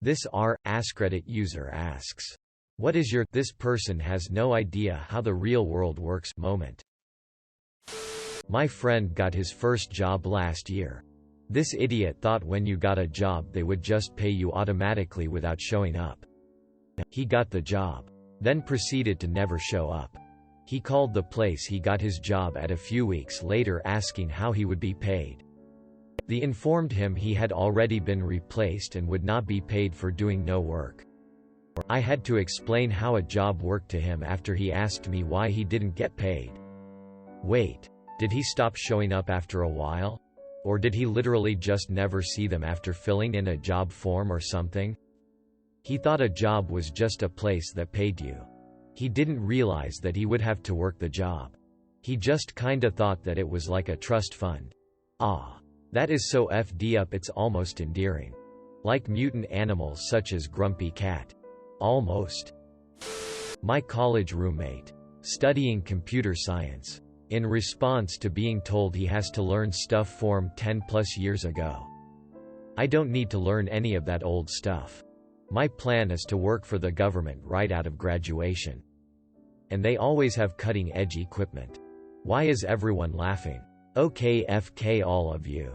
This AskReddit user asks, "What is your this person has no idea how the real world works moment?" My friend got his first job last year. This idiot thought when you got a job they would just pay you automatically without showing up. He got the job, then proceeded to never show up. He called the place he got his job at a few weeks later asking how he would be paid. They informed him he had already been replaced and would not be paid for doing no work. I had to explain how a job worked to him after he asked me why he didn't get paid. Wait, did he stop showing up after a while? Or did he literally just never see them after filling in a job form or something? He thought a job was just a place that paid you. He didn't realize that he would have to work the job. He just kinda thought that it was like a trust fund. That is so FD up it's almost endearing. Like mutant animals such as Grumpy Cat. Almost. My college roommate. Studying computer science. In response to being told he has to learn stuff from 10+ years ago. I don't need to learn any of that old stuff. My plan is to work for the government right out of graduation. And they always have cutting-edge equipment. Why is everyone laughing? Okay FK all of you.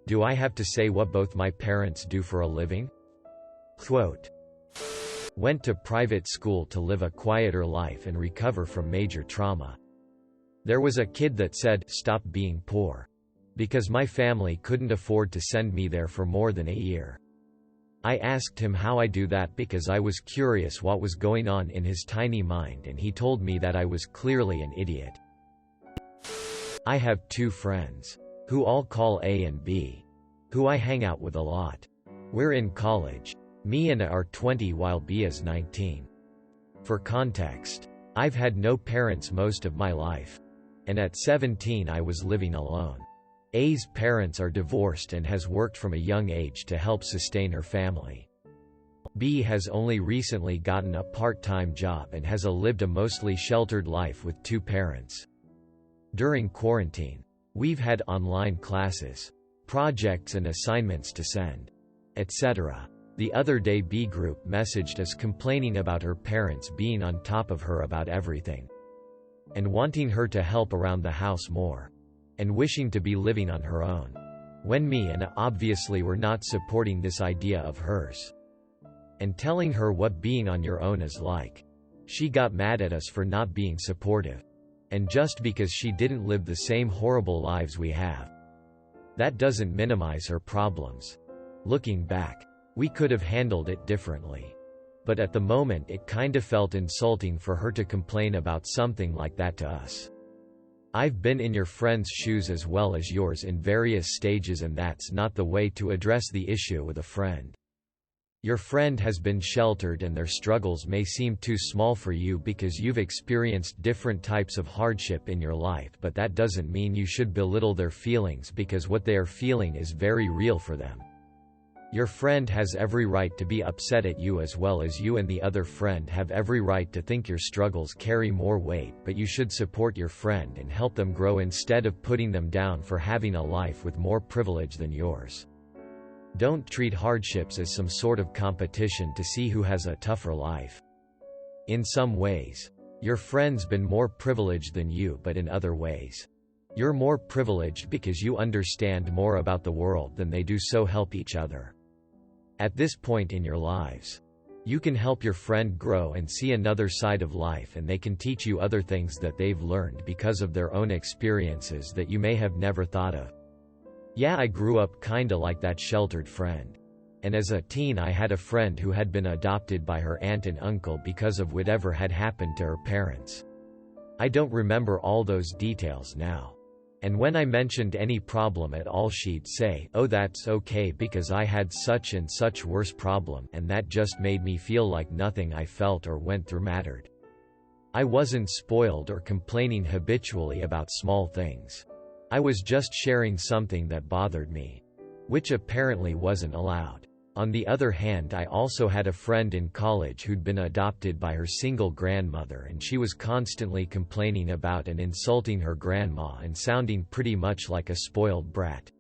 Do I have to say what both my parents do for a living? Quote, "Went to private school to live a quieter life and recover from major trauma. There was a kid that said, 'Stop being poor.' Because my family couldn't afford to send me there for more than a year. I asked him how I do that because I was curious what was going on in his tiny mind and he told me that I was clearly an idiot. I have 2 friends, who all call A and B, who I hang out with a lot. We're in college. Me and A are 20 while B is 19. For context, I've had no parents most of my life. And at 17 I was living alone. A's parents are divorced and has worked from a young age to help sustain her family. B has only recently gotten a part-time job and has lived a mostly sheltered life with 2 parents. During quarantine, we've had online classes, projects and assignments to send, etc. The other day B group messaged us complaining about her parents being on top of her about everything. And wanting her to help around the house more. And wishing to be living on her own. When me and A obviously were not supporting this idea of hers. And telling her what being on your own is like. She got mad at us for not being supportive. And just because she didn't live the same horrible lives we have. That doesn't minimize her problems. Looking back, we could have handled it differently. But at the moment it kinda felt insulting for her to complain about something like that to us. I've been in your friend's shoes as well as yours in various stages and that's not the way to address the issue with a friend. Your friend has been sheltered and their struggles may seem too small for you because you've experienced different types of hardship in your life, but that doesn't mean you should belittle their feelings because what they are feeling is very real for them. Your friend has every right to be upset at you as well as you and the other friend have every right to think your struggles carry more weight, but you should support your friend and help them grow instead of putting them down for having a life with more privilege than yours. Don't treat hardships as some sort of competition to see who has a tougher life. In some ways, your friend's been more privileged than you, but in other ways, you're more privileged because you understand more about the world than they do, so help each other. At this point in your lives, you can help your friend grow and see another side of life, and they can teach you other things that they've learned because of their own experiences that you may have never thought of. Yeah, I grew up kinda like that sheltered friend. And as a teen I had a friend who had been adopted by her aunt and uncle because of whatever had happened to her parents. I don't remember all those details now. And when I mentioned any problem at all she'd say, "Oh, that's okay because I had such and such worse problem," and that just made me feel like nothing I felt or went through mattered. I wasn't spoiled or complaining habitually about small things. I was just sharing something that bothered me. Which apparently wasn't allowed. On the other hand, I also had a friend in college who'd been adopted by her single grandmother, and she was constantly complaining about and insulting her grandma and sounding pretty much like a spoiled brat.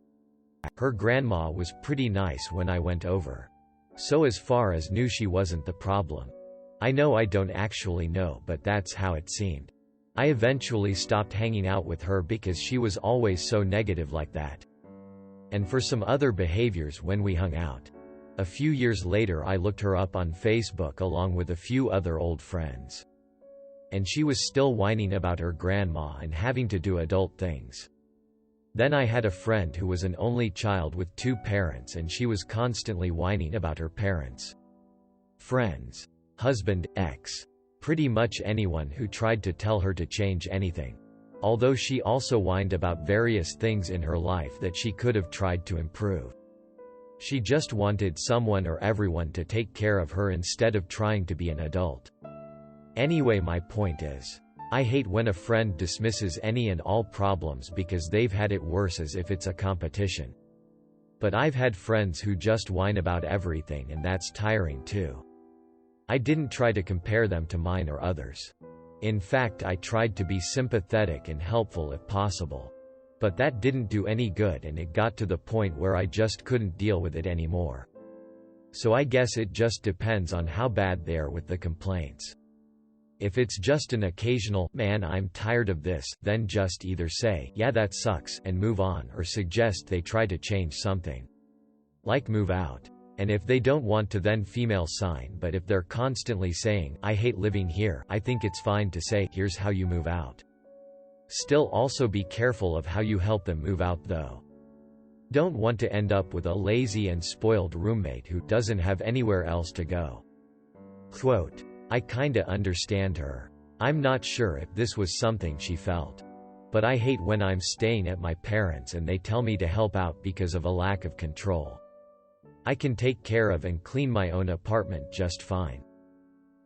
Her grandma was pretty nice when I went over. So as far as knew, she wasn't the problem. I know I don't actually know, but that's how it seemed. I eventually stopped hanging out with her because she was always so negative like that. And for some other behaviors when we hung out. A few years later I looked her up on Facebook along with a few other old friends. And she was still whining about her grandma and having to do adult things. Then I had a friend who was an only child with 2 parents, and she was constantly whining about her parents. Friends. Husband, ex. Pretty much anyone who tried to tell her to change anything. Although she also whined about various things in her life that she could have tried to improve. She just wanted someone or everyone to take care of her instead of trying to be an adult. Anyway, my point is, I hate when a friend dismisses any and all problems because they've had it worse, as if it's a competition. But I've had friends who just whine about everything, and that's tiring too. I didn't try to compare them to mine or others. In fact, I tried to be sympathetic and helpful if possible. But that didn't do any good, and it got to the point where I just couldn't deal with it anymore. So I guess it just depends on how bad they are with the complaints. If it's just an occasional, "Man, I'm tired of this," then just either say, "Yeah, that sucks," and move on, or suggest they try to change something. Like move out. And if they don't want to, then female sign. But if they're constantly saying, "I hate living here," I think it's fine to say, "Here's how you move out." Still, also be careful of how you help them move out though. Don't want to end up with a lazy and spoiled roommate who doesn't have anywhere else to go. Quote, "I kinda understand her. I'm not sure if this was something she felt. But I hate when I'm staying at my parents' and they tell me to help out because of a lack of control. I can take care of and clean my own apartment just fine.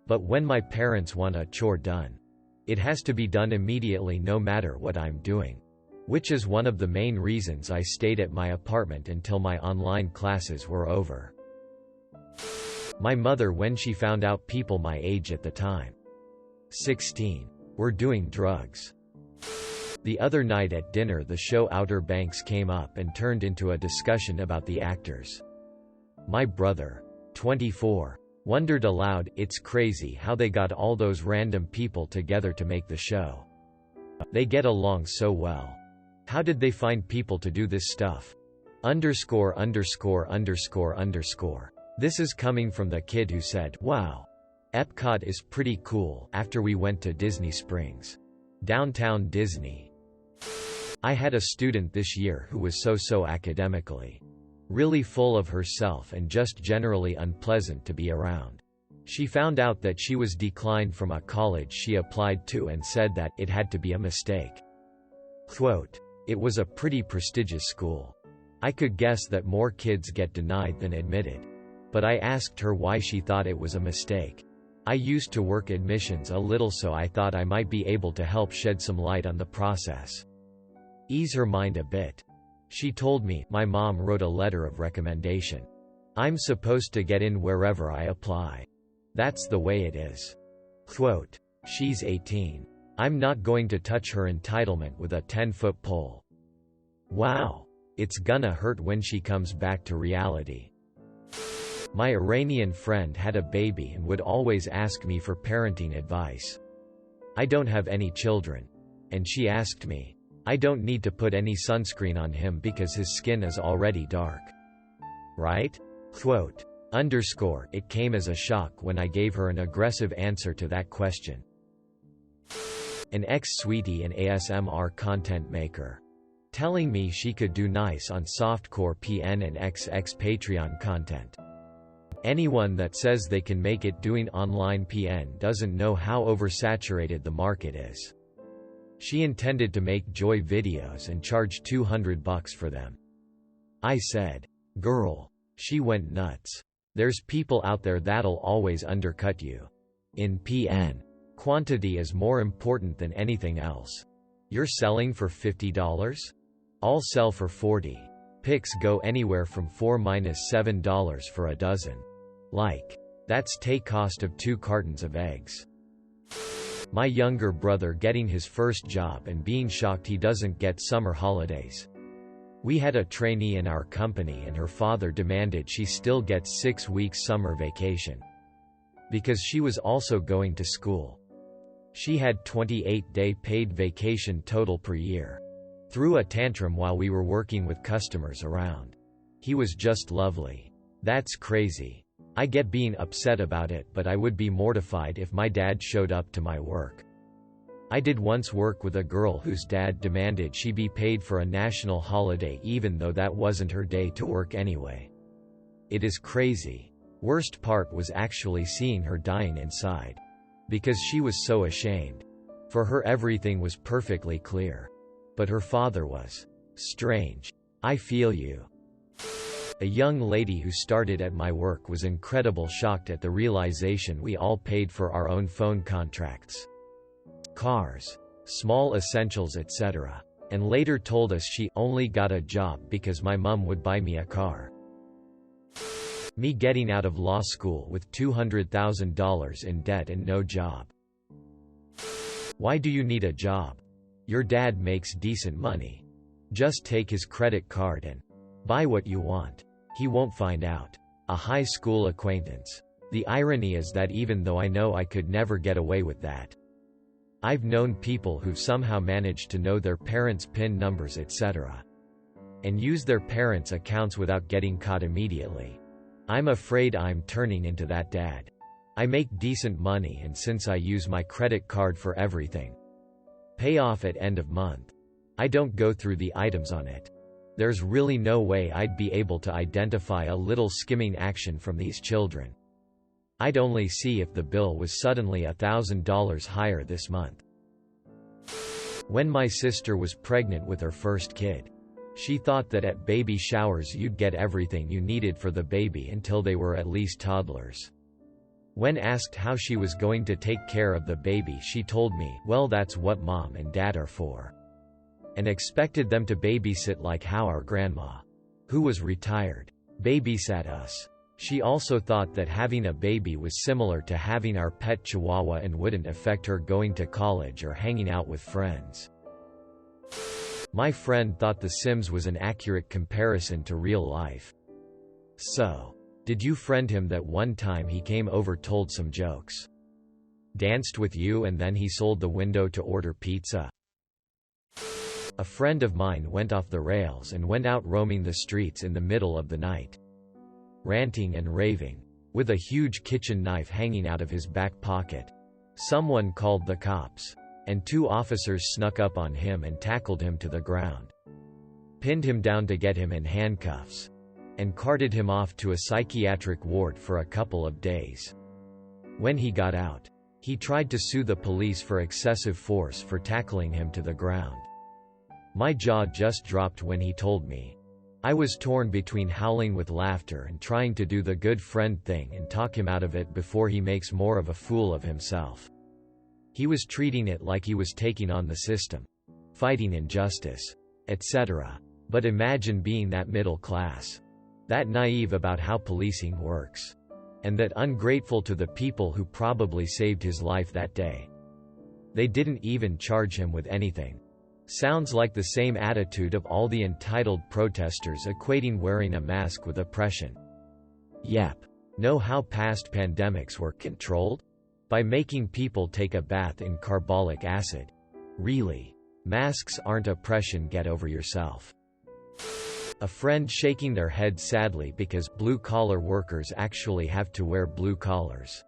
But when my parents want a chore done, it has to be done immediately no matter what I'm doing. Which is one of the main reasons I stayed at my apartment until my online classes were over." My mother when she found out people my age at the time, 16, were doing drugs. The other night at dinner the show Outer Banks came up and turned into a discussion about the actors. My brother, 24, wondered aloud, "It's crazy how they got all those random people together to make the show. They get along so well. How did they find people to do this stuff? Underscore underscore underscore underscore." This is coming from the kid who said, "Wow. Epcot is pretty cool," after we went to Disney Springs. Downtown Disney. I had a student this year who was so academically. Really full of herself and just generally unpleasant to be around. She found out that she was declined from a college she applied to and said that it had to be a mistake. Quote, "It was a pretty prestigious school. I could guess that more kids get denied than admitted. But I asked her why she thought it was a mistake. I used to work admissions a little, so I thought I might be able to help shed some light on the process. Ease her mind a bit. She told me, my mom wrote a letter of recommendation. I'm supposed to get in wherever I apply. That's the way it is." Quote, "She's 18. I'm not going to touch her entitlement with a 10-foot pole. Wow. It's gonna hurt when she comes back to reality." My Iranian friend had a baby and would always ask me for parenting advice. I don't have any children. And she asked me, "I don't need to put any sunscreen on him because his skin is already dark. Right?" Quote, underscore, "It came as a shock when I gave her an aggressive answer to that question." An ex-sweetie, an ASMR content maker, telling me she could do nice on softcore PN and XX Patreon content. Anyone that says they can make it doing online PN doesn't know how oversaturated the market is. She intended to make joy videos and charge $200 for them. I said, "Girl." She went nuts. "There's people out there that'll always undercut you. In PN, quantity is more important than anything else. You're selling for $50? I'll sell for $40. Pics go anywhere from $4–7 for a dozen. Like, that's take cost of 2 cartons of eggs." My younger brother getting his first job and being shocked he doesn't get summer holidays. We had a trainee in our company and her father demanded she still gets 6 weeks summer vacation. Because she was also going to school. She had 28-day paid vacation total per year. Threw a tantrum while we were working with customers around. He was just lovely. That's crazy. I get being upset about it, but I would be mortified if my dad showed up to my work. I did once work with a girl whose dad demanded she be paid for a national holiday even though that wasn't her day to work anyway. It is crazy. Worst part was actually seeing her dying inside. Because she was so ashamed. For her everything was perfectly clear. But her father was strange. I feel you. A young lady who started at my work was incredible shocked at the realization we all paid for our own phone contracts. Cars, small essentials, etc. And later told us she only got a job because my mom would buy me a car. Me getting out of law school with $200,000 in debt and no job. Why do you need a job? Your dad makes decent money. Just take his credit card and buy what you want. He won't find out. A high school acquaintance. The irony is that even though I know I could never get away with that, I've known people who've somehow managed to know their parents' PIN numbers, etc. and use their parents' accounts without getting caught immediately. I'm afraid I'm turning into that dad. I make decent money and since I use my credit card for everything, pay off at end of month, I don't go through the items on it. There's really no way I'd be able to identify a little skimming action from these children. I'd only see if the bill was suddenly $1,000 higher this month. When my sister was pregnant with her first kid, she thought that at baby showers you'd get everything you needed for the baby until they were at least toddlers. When asked how she was going to take care of the baby, she told me, "Well, that's what mom and dad are for," and expected them to babysit like how our grandma, who was retired, babysat us. She also thought that having a baby was similar to having our pet chihuahua and wouldn't affect her going to college or hanging out with friends. My friend thought The Sims was an accurate comparison to real life. So, did you friend him that one time he came over, told some jokes, danced with you, and then he sold the window to order pizza? A friend of mine went off the rails and went out roaming the streets in the middle of the night, ranting and raving, with a huge kitchen knife hanging out of his back pocket. Someone called the cops, and 2 officers snuck up on him and tackled him to the ground, pinned him down to get him in handcuffs, and carted him off to a psychiatric ward for a couple of days. When he got out, he tried to sue the police for excessive force for tackling him to the ground. My jaw just dropped when he told me. I was torn between howling with laughter and trying to do the good friend thing and talk him out of it before he makes more of a fool of himself. He was treating it like he was taking on the system, fighting injustice, etc. But imagine being that middle class, that naive about how policing works, and that ungrateful to the people who probably saved his life that day. They didn't even charge him with anything. Sounds like the same attitude of all the entitled protesters equating wearing a mask with oppression. Yep. Know how past pandemics were controlled? By making people take a bath in carbolic acid. Really? Masks aren't oppression, get over yourself. A friend shaking their head sadly because blue-collar workers actually have to wear blue collars.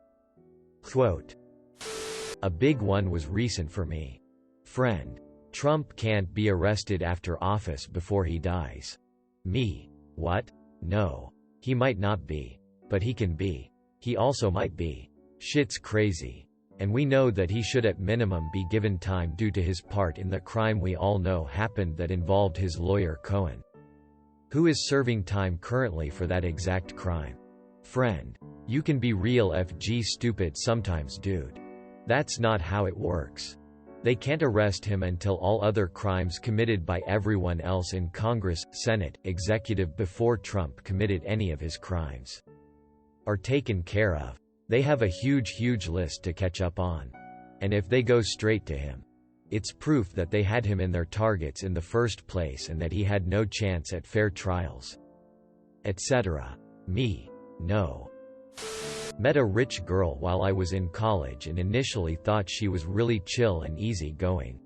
Quote. A big one was recent for me. Friend. Trump can't be arrested after office before he dies. Me. What? No. He might not be. But he can be. He also might be. Shit's crazy. And we know that he should at minimum be given time due to his part in the crime we all know happened that involved his lawyer Cohen, who is serving time currently for that exact crime. Friend. You can be real FG stupid sometimes, dude. That's not how it works. They can't arrest him until all other crimes committed by everyone else in Congress, Senate, executive before Trump committed any of his crimes are taken care of. They have a huge list to catch up on. And if they go straight to him, It's proof that they had him in their targets in the first place and that he had no chance at fair trials. Etc. Me. No. Met a rich girl while I was in college and initially thought she was really chill and easy-going.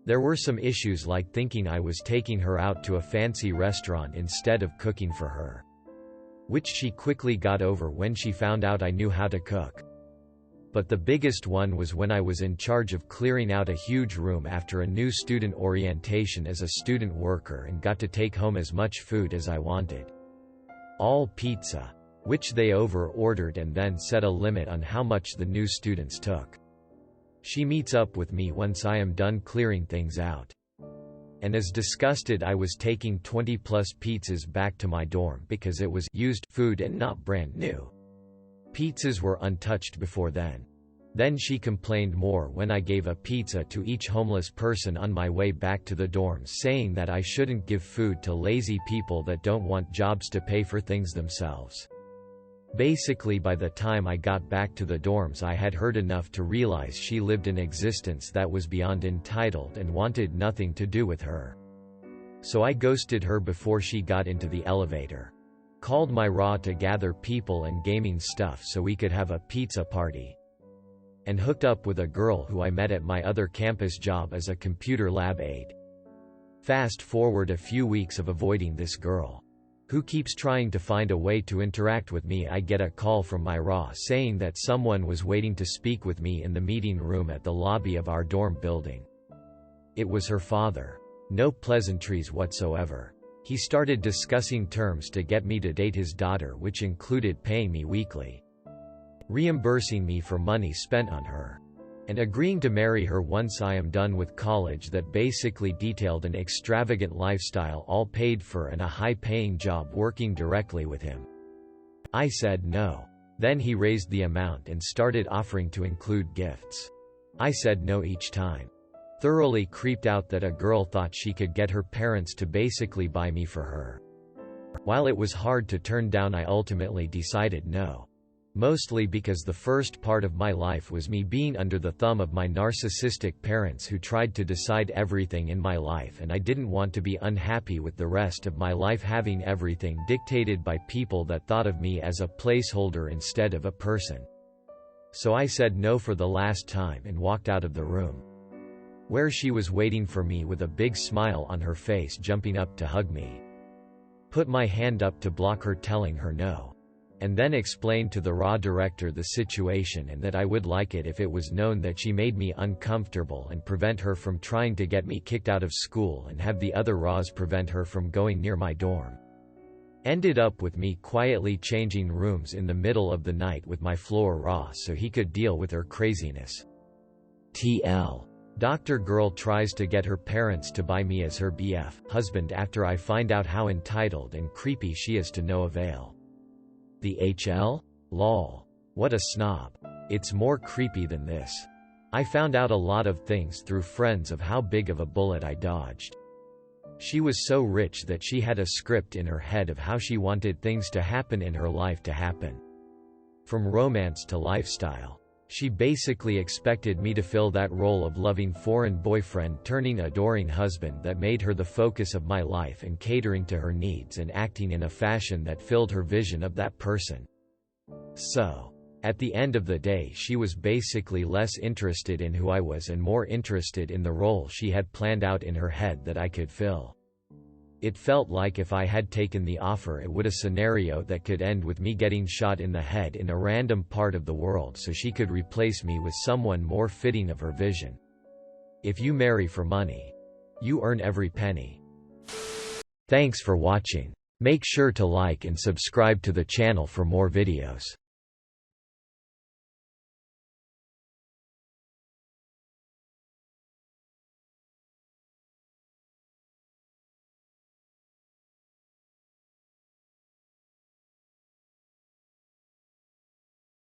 There were some issues like thinking I was taking her out to a fancy restaurant instead of cooking for her, which she quickly got over when she found out I knew how to cook. But the biggest one was when I was in charge of clearing out a huge room after a new student orientation as a student worker and got to take home as much food as I wanted. All pizza, which they over-ordered and then set a limit on how much the new students took. She meets up with me once I am done clearing things out. And as disgusted I was taking 20-plus pizzas back to my dorm because it was used food and not brand new. Pizzas were untouched before then. Then she complained more when I gave a pizza to each homeless person on my way back to the dorms, saying that I shouldn't give food to lazy people that don't want jobs to pay for things themselves. Basically, by the time I got back to the dorms I had heard enough to realize she lived an existence that was beyond entitled and wanted nothing to do with her. So I ghosted her before she got into the elevator. Called my raw to gather people and gaming stuff so we could have a pizza party. And hooked up with a girl who I met at my other campus job as a computer lab aide. Fast forward a few weeks of avoiding this girl, who keeps trying to find a way to interact with me. I get a call from my raw saying that someone was waiting to speak with me in the meeting room at the lobby of our dorm building. It was her father. No pleasantries whatsoever. He started discussing terms to get me to date his daughter, which included paying me weekly, reimbursing me for money spent on her, and agreeing to marry her once I am done with college. That basically detailed an extravagant lifestyle, all paid for, and a high-paying job working directly with him. I said no. Then he raised the amount and started offering to include gifts. I said no each time. Thoroughly creeped out that a girl thought she could get her parents to basically buy me for her. While it was hard to turn down, I ultimately decided no. Mostly because the first part of my life was me being under the thumb of my narcissistic parents who tried to decide everything in my life, and I didn't want to be unhappy with the rest of my life having everything dictated by people that thought of me as a placeholder instead of a person. So I said no for the last time and walked out of the room, where she was waiting for me with a big smile on her face, jumping up to hug me. Put my hand up to block her, telling her no, and then explained to the raw director the situation and that I would like it if it was known that she made me uncomfortable and prevent her from trying to get me kicked out of school, and have the other raws prevent her from going near my dorm. Ended up with me quietly changing rooms in the middle of the night with my floor raw so he could deal with her craziness. TL. Dr. Girl tries to get her parents to buy me as her BF husband after I find out how entitled and creepy she is, to no avail. The HL? Lol. What a snob. It's more creepy than this. I found out a lot of things through friends of how big of a bullet I dodged. She was so rich that she had a script in her head of how she wanted things to happen in her life to happen. From romance to lifestyle. She basically expected me to fill that role of loving foreign boyfriend turning adoring husband that made her the focus of my life, and catering to her needs and acting in a fashion that filled her vision of that person. So, at the end of the day, she was basically less interested in who I was and more interested in the role she had planned out in her head that I could fill. It felt like if I had taken the offer, it would a scenario that could end with me getting shot in the head in a random part of the world so she could replace me with someone more fitting of her vision. If you marry for money, you earn every penny. Thanks for watching. Make sure to like and subscribe to the channel for more videos.